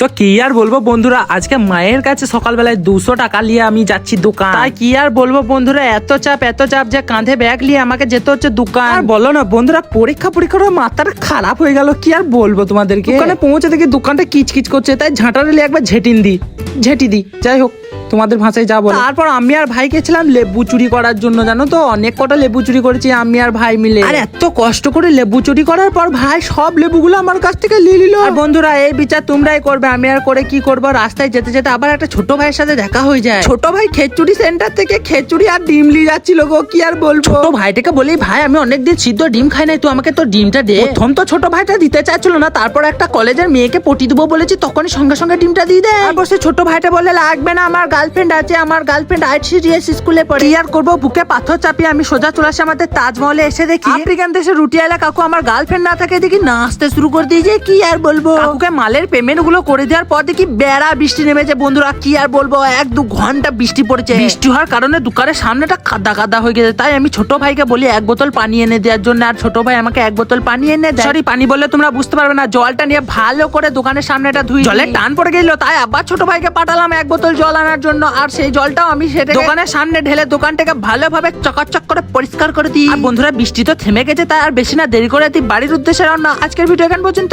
So কি আর বলবো বন্ধুরা, আজকে মায়ের কাছে সকালবেলায় 200 টাকা নিয়ে আমি যাচ্ছি দোকান। তাই কি আর বলবো বন্ধুরা, এত চাপ যে কাঁধে ব্যাগ নিয়ে আমাকে যেতে হচ্ছে দোকান। আর বলো না বন্ধুরা, পরীক্ষার মাথাটা খারাপ হয়ে গেল। কি আর বলবো তোমাদেরকে, দোকানে পৌঁছে দেখি দোকানটা কিচকিচ করছে, তাই ঝাঁটারে একবার ঝেঁটি দি। যাই হোক, তোমাদের ভাষায় যা বলো। তারপর আমি আর ভাই গেছিলাম লেবু চুরি করার জন্য। জানো তো, অনেক কটা লেবু চুরি করেছি আমি আর ভাই মিলে। আর এত কষ্ট করে লেবু চুরি করার পর ভাই সব লেবুগুলো আমার কাছ থেকে নিয়ে নিল। আর বন্ধুরা, এই বিচার তোমরাই করবে, আমি আর করে কি করবো। রাস্তায় যেতে যেতে আবার একটা ছোট ভাইয়ের সাথে দেখা হয়ে যায়। ছোট ভাই খেচুড়ি সেন্টার থেকে খেচুড়ি আর ডিম নিয়ে যাচ্ছিল গো। কি আর বলবো, ছোট ভাইটাকে বলি, ভাই আমি অনেকদিন সিদ্ধ ডিম খাই নাই, তো আমাকে তো ডিমটা দে। প্রথম তো ছোট ভাইটা দিতে চাইছিল না, তারপর একটা কলেজের মেয়েকে পটি দেবো বলেছি, তখনই সঙ্গে সঙ্গে ডিমটা দিয়ে দেয়। তারপর সে ছোট ভাইটা বলে, লাগবে না, আমার গার্লফ্রেন্ড আছে, আমার গার্লফ্রেন্ড আইসিডিএস স্কুলে পড়ে। কি আর করবো, বুকে পাথর চাপিয়ে আমি সোজা চলে আসি আমাদের তাজমহলে। এসে দেখি আফ্রিকান দেশে রুটিওয়ালা কাকু আমার গার্লফ্রেন্ড না থাকে দেখি নাচতে শুরু করে দিয়েছে। কি আর বলবো, কাকুকে মালের পেমেন্ট গুলো করে দেওয়ার পর দেখি বেড়া বৃষ্টি নেমেছে বন্ধুরা। কি আর বলবো, 1-2 ঘন্টা বৃষ্টি পড়েছে। বৃষ্টি হওয়ার কারণে দোকানের সামনেটা কাদা হয়ে গেছে। তাই আমি ছোট ভাইকে বলি 1 বোতল পানি এনে দেওয়ার জন্য। আর ছোট ভাই আমাকে 1 বোতল পানি এনে দেয়। সরি, পানি বললে তোমরা বুঝতে পারবে না, জলটা নিয়ে ভালো করে দোকানের সামনেটা ধুই। জলে টান পড়ে গেল, তাই আবার ছোট ভাইকে পাঠালাম 1 বোতল জল আনার জন্য। আর সেই জলটাও আমি সেটা দোকানের সামনে ঢেলে দোকানটাকে ভালোভাবে চকাচক করে পরিষ্কার করে দিই। আর বন্ধুরা, বৃষ্টি তো থেমে গেছে, তাই আর বেশি না দেরি করে দিই বাড়ির উদ্দেশ্যে রওনা। আজকের ভিডিও এখান পর্যন্ত।